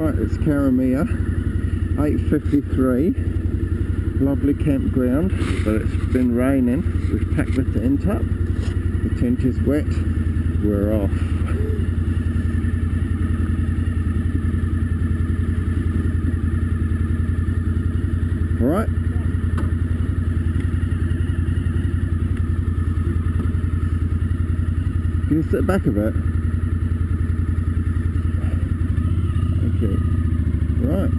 Right, it's Karamea, 8:53. Lovely campground, but it's been raining. We've packed the tent up. The tent is wet. We're off. All right. Can you sit back a bit? Thank you. Right.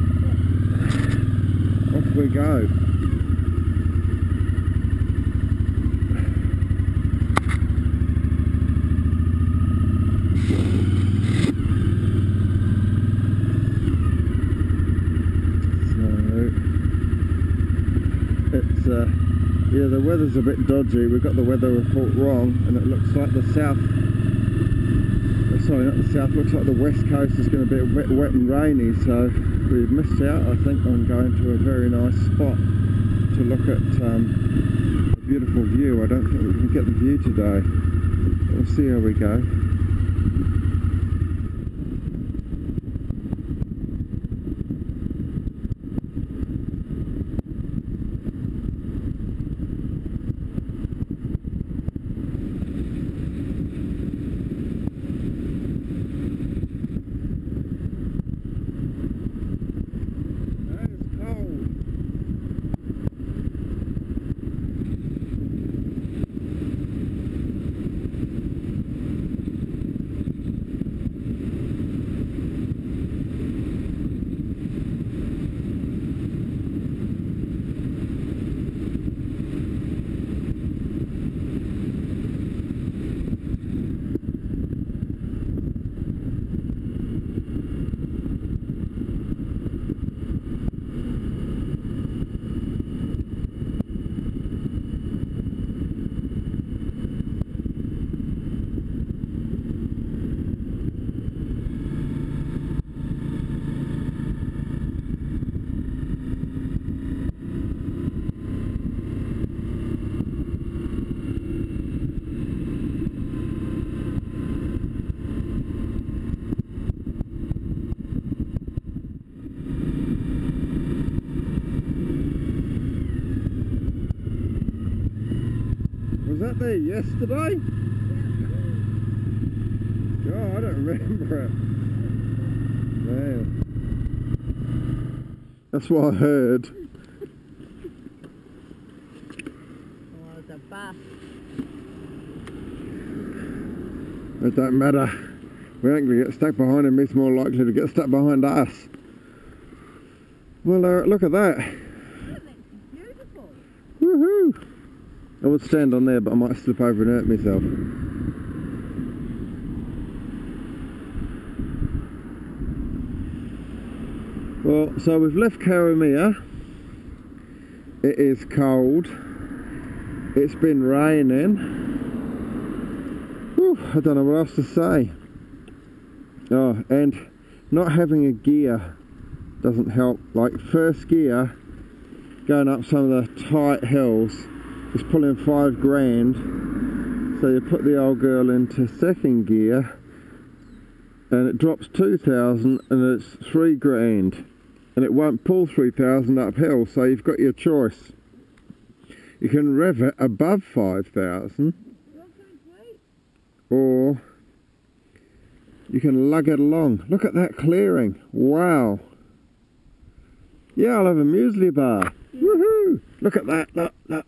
Off we go. Yeah, the weather's a bit dodgy. We've got the weather report wrong, and it looks like the south, sorry, not the south, looks like the west coast is going to be a bit wet and rainy, so we've missed out, I think, on going to a very nice spot to look at a beautiful view. I don't think we can get the view today. We'll see how we go. Was that there yesterday? Yeah. God, I don't remember it. Man. That's what I heard. Well, it's a bus. It don't matter. We ain't going to get stuck behind him. He's more likely to get stuck behind us. Well, look at that. Yeah, that's beautiful. Woohoo! I would stand on there, but I might slip over and hurt myself. Well, so we've left Karamea. It is cold. It's been raining. Whew, I don't know what else to say. Oh, and not having a gear doesn't help. Like first gear, going up some of the tight hills, is pulling 5 grand, so you put the old girl into second gear and it drops 2,000 and it's 3 grand, and it won't pull 3,000 uphill, so you've got your choice. You can rev it above 5,000 or you can lug it along. Look at that clearing, wow. Yeah, I'll have a muesli bar. Woohoo! Look at that, look, look.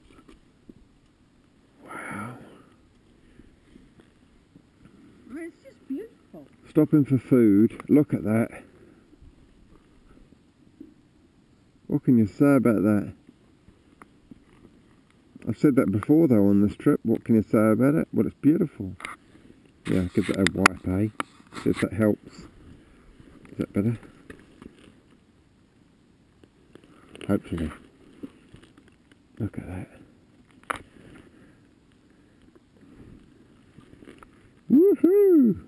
It's just beautiful. Stopping for food. Look at that. What can you say about that? I've said that before though on this trip. What can you say about it? Well, it's beautiful. Yeah, give it a wipe, eh? See if that helps. Is that better? Hopefully. Look at that. Woohoo!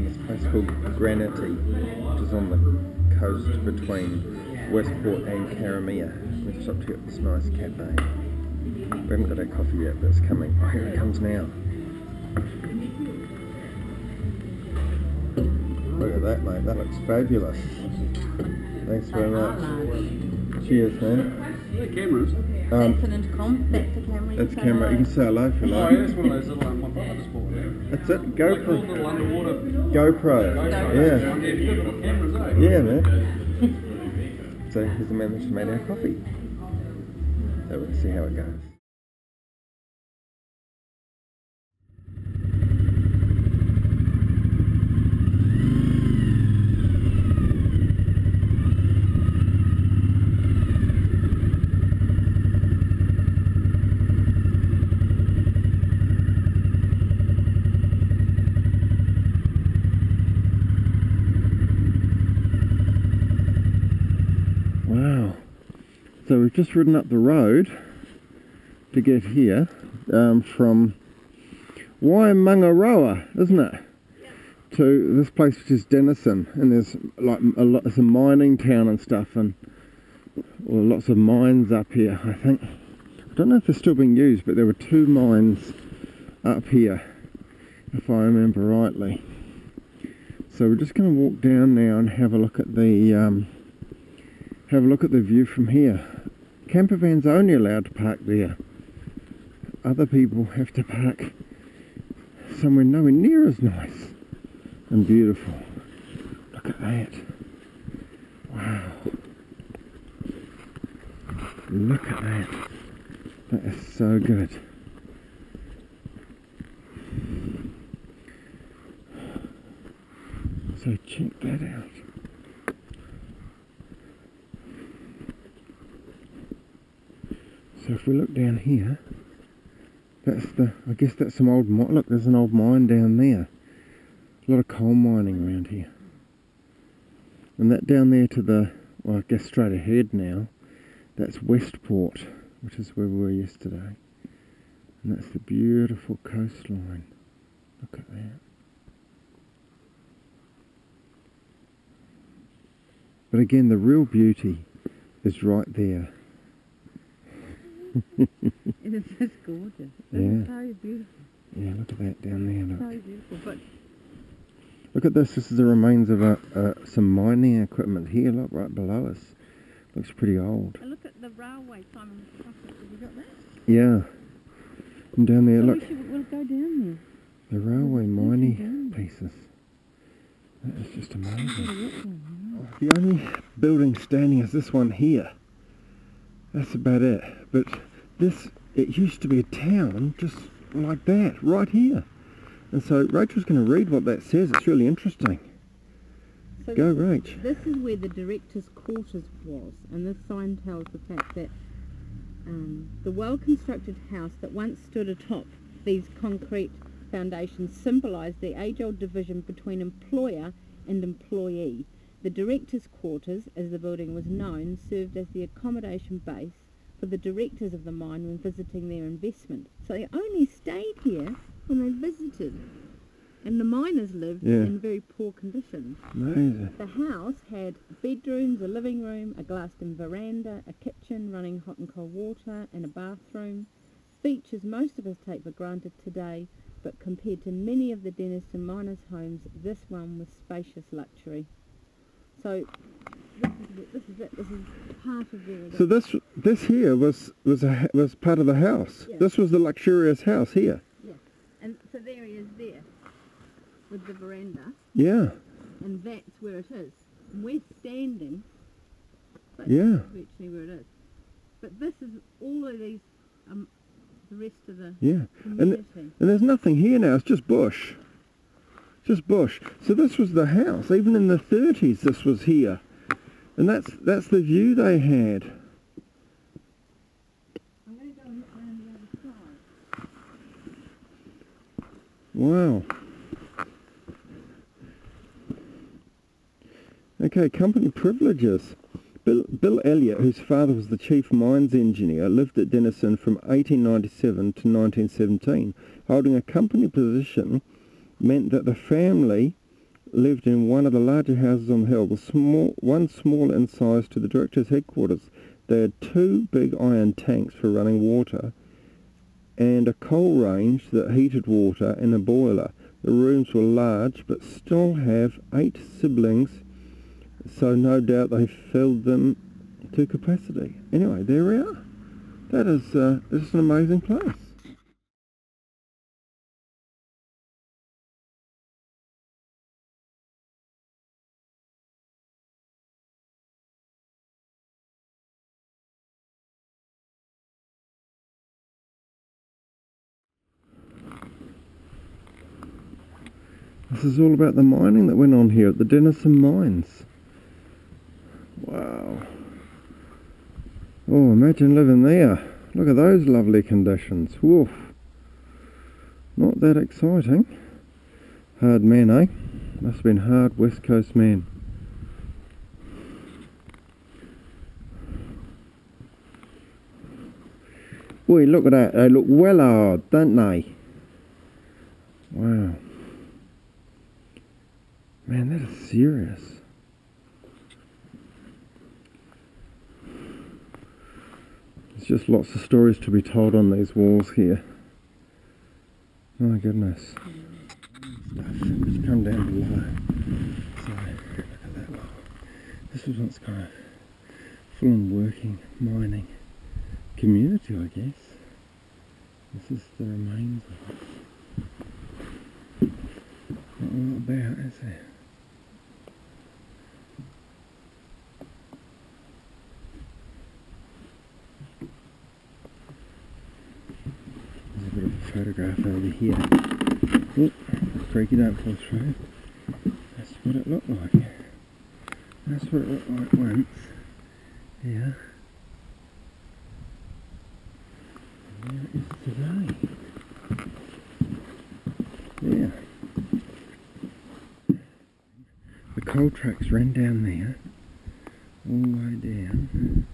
in this place called Granity, which is on the coast between Westport and Karamea. We've stopped here at this nice cafe. We haven't got our coffee yet, but it's coming. Oh, here it comes now. Look at that, mate. That looks fabulous. Thanks very much. Cheers, man. The cameras. That's an intercom. That's the camera. That's camera. You can say hello if you Oh, like. yeah, that's one of those little my brother just bought there. That's it. Like cool little GoPro. underwater. GoPro. Yeah, Yeah. you've got little cameras, eh? Yeah, man. So here's the man that's made our coffee. So we'll see how it goes. Wow, so we've just ridden up the road to get here from Waimangaroa, isn't it? Yeah. To this place which is Denniston, and there's like it's a mining town and stuff, and well, lots of mines up here. I think I don't know if they're still being used, but there were 2 mines up here, if I remember rightly. So we're just going to walk down now and have a look at the view from here. Camper vans are only allowed to park there. Other people have to park somewhere nowhere near as nice and beautiful. Look at that. Wow. Look at that. That is so good. So check that out. So if we look down here, I guess that's some old mine. Look, there's an old mine down there. A lot of coal mining around here. And that down there to the, well, I guess straight ahead now, that's Westport, which is where we were yesterday. And that's the beautiful coastline. Look at that. But again, the real beauty is right there. It's just gorgeous. Yeah. It's so beautiful. Yeah, look at that down there. Look. So beautiful. But Look at this. This is the remains of some mining equipment here. Look, right below us. Looks pretty old. and look at the railway, Simon. Have you got that? Yeah. And down there, So look, we'll go down the railway mining down. pieces. That is just amazing. there. The only building standing is this one here. That's about it. But this, it used to be a town just like that, right here. And so Rachel's going to read what that says. It's really interesting. So Go, Rach. This is where the director's quarters was, and this sign tells the fact that the well-constructed house that once stood atop these concrete foundations symbolised the age-old division between employer and employee. The director's quarters, as the building was known, served as the accommodation base for the directors of the mine when visiting their investment. So they only stayed here when they visited, and the miners lived in very poor conditions. Amazing. The house had bedrooms, a living room, a glassed-in veranda, a kitchen running hot and cold water, and a bathroom. Features most of us take for granted today, but compared to many of the Denniston miners' homes, this one was spacious luxury. So this is it. This is part of the. So this here was part of the house. Yeah. This was the luxurious house here. Yeah, and so there he is there, with the veranda, Yeah. and that's where it is. And we're standing. But Yeah. that's virtually where it is. But this is all of these, the rest of the Yeah. community. And there's nothing here now. It's just bush. Just bush. So this was the house. Even in the 30s, this was here, and that's the view they had. I'm going to go and look around the other side. Wow. Okay, company privileges. Bill Elliott, whose father was the chief mines engineer, lived at Denniston from 1897 to 1917. Holding a company position meant that the family lived in one of the larger houses on the hill, one small in size to the director's headquarters. They had 2 big iron tanks for running water and a coal range that heated water and a boiler. The rooms were large but still have 8 siblings, so no doubt they filled them to capacity. Anyway, there we are. That is this is an amazing place. This is all about the mining that went on here at the Denniston mines. Wow. Oh, imagine living there. Look at those lovely conditions. Woof. Not that exciting. Hard man, eh? Must have been hard West Coast man. Boy, look at that. They look well hard, don't they? Wow. Man, that is serious. There's just lots of stories to be told on these walls here. My goodness. Stuff that's come down below. So, look at that lot. This was once kind of full on working, mining community, I guess. This is the remains of it. Not a lot about, is there? There's a bit of a photograph over here. Oh, creaky, don't fall through. That's what it looked like. That's what it looked like once. Yeah. And there it is today. Yeah. The coal tracks ran down there, all the way down,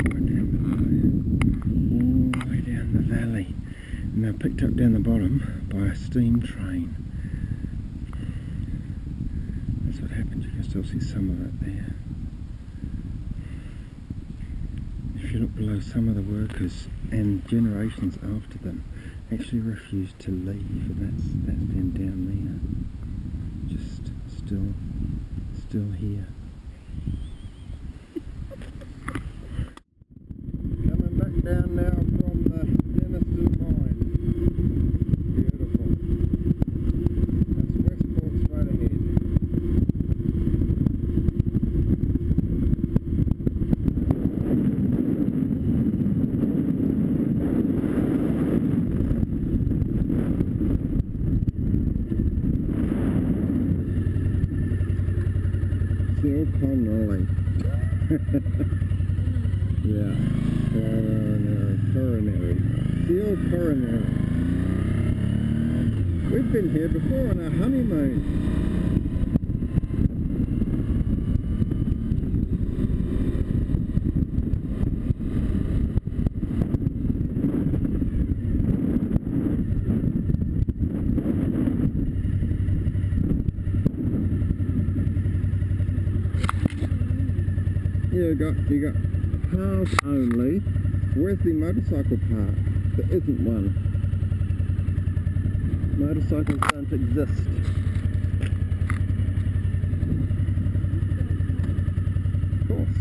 right down below, all the way down the valley, and they were picked up down the bottom by a steam train. That's what happened. You can still see some of it there. If you look below, some of the workers and generations after them actually refused to leave, and that's them down there, just still here. Coming back down now from the Denniston mine. Beautiful. That's Westport straight ahead. Still con rolling. Yeah. Coronary. Still coronary. We've been here before on our honeymoon. You got cars only. Where's the motorcycle park? There isn't one. Motorcycles don't exist. Of course.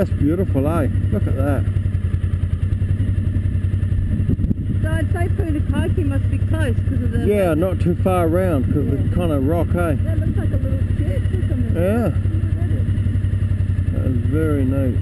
That's beautiful, eh? Look at that. So I'd say Hokitika must be close because of the... Yeah, not too far around because it's kind of rock, eh? That looks like a little church or something. Yeah. That is very neat.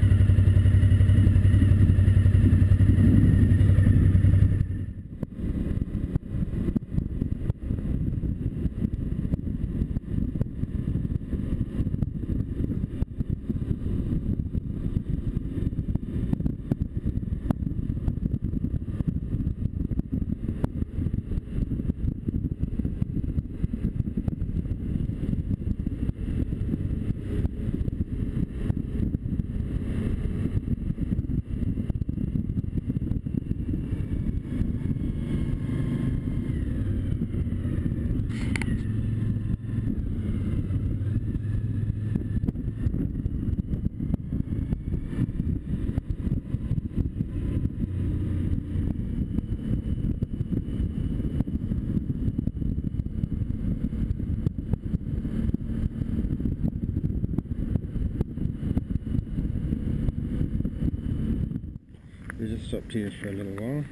We just stopped here for a little while,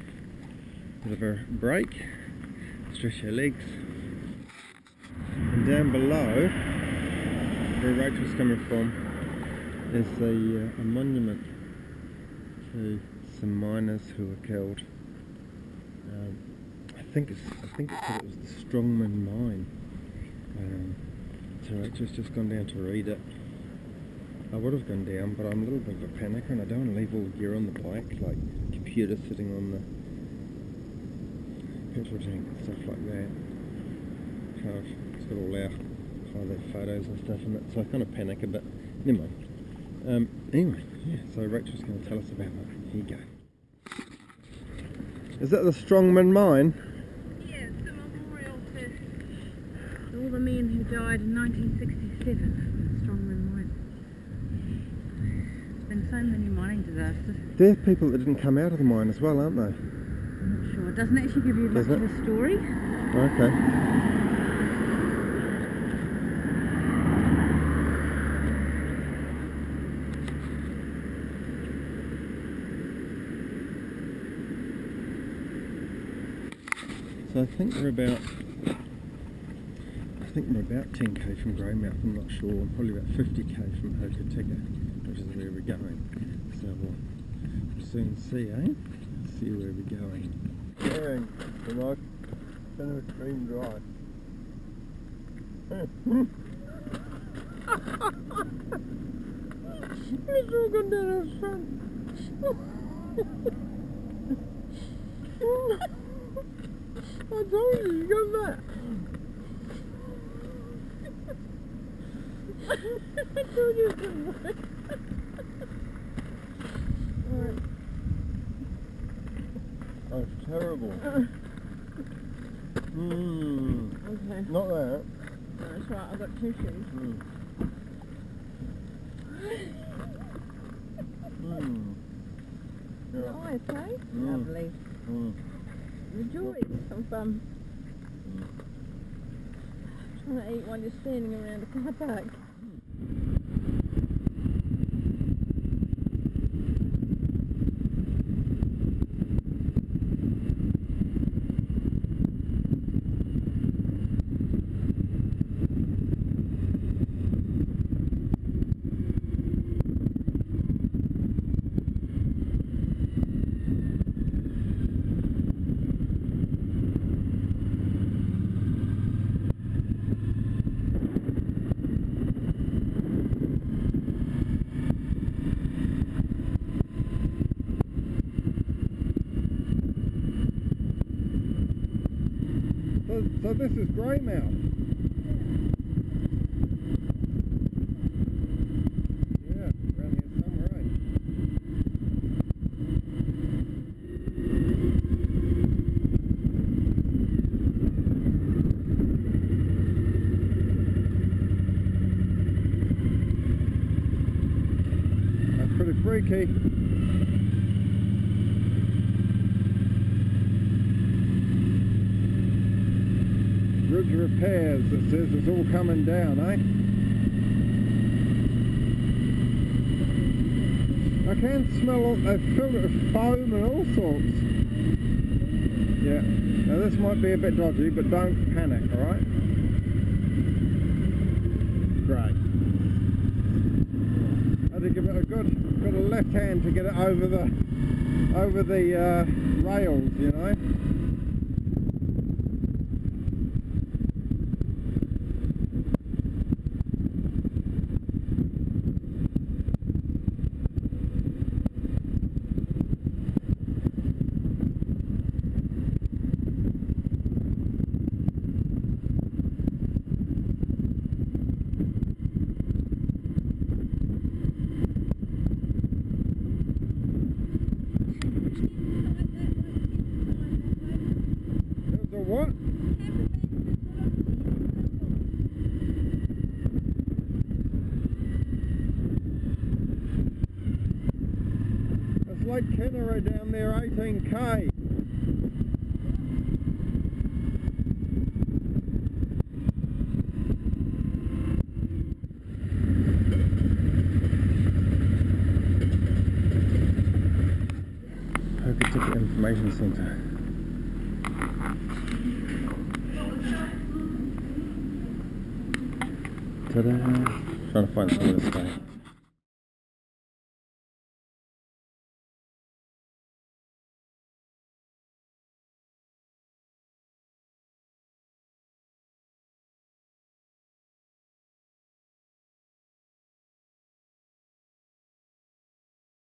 bit of a break, stretch your legs, and down below, where Rachel's coming from, is a monument to some miners who were killed. I think it said it was the Strongman mine. So Rachel's just gone down to read it. I would have gone down, but I'm a little bit of a panicker and I don't want to leave all the gear on the bike, like computer sitting on the petrol tank and stuff like that. It's got all our photos and stuff in it, so I kind of panic a bit. Never mind. Anyway, yeah, so Rachel's going to tell us about it. Here you go. Is that the Strongman mine? Yeah, it's a memorial to all the men who died in 1967. Strongman mine. There's been so many mining disasters. They're people that didn't come out of the mine as well, aren't they? I'm not sure. It doesn't actually give you much of a story. Okay. So I think we're about 10k from Karamea, I'm not sure. Probably about 50k from Hokitika, which is where we're going. So we'll soon see, eh? See where we're going. Hearing the nice center stream drive. It's all gone down our front. I told you, you got that. I told you it didn't work. Alright. Oh, it's terrible. Okay. Not that. No, that's right, I've got two shoes. Yeah. Nice, eh? Lovely. The joys of trying to eat while you're standing around a car park. So this is Greymouth. Yeah, around here somewhere, right? That's pretty freaky. Bridge repairs, it says it's all coming down, eh? I can smell all, they've filled it with foam and all sorts. Yeah, now this might be a bit dodgy, but don't panic, alright? Great. I had to give it a good left hand to get it over the rails, you know. What? It's Lake Kinnera down there, 18k. Hokitika Information Centre. Ta-da! Trying to find some of this stuff.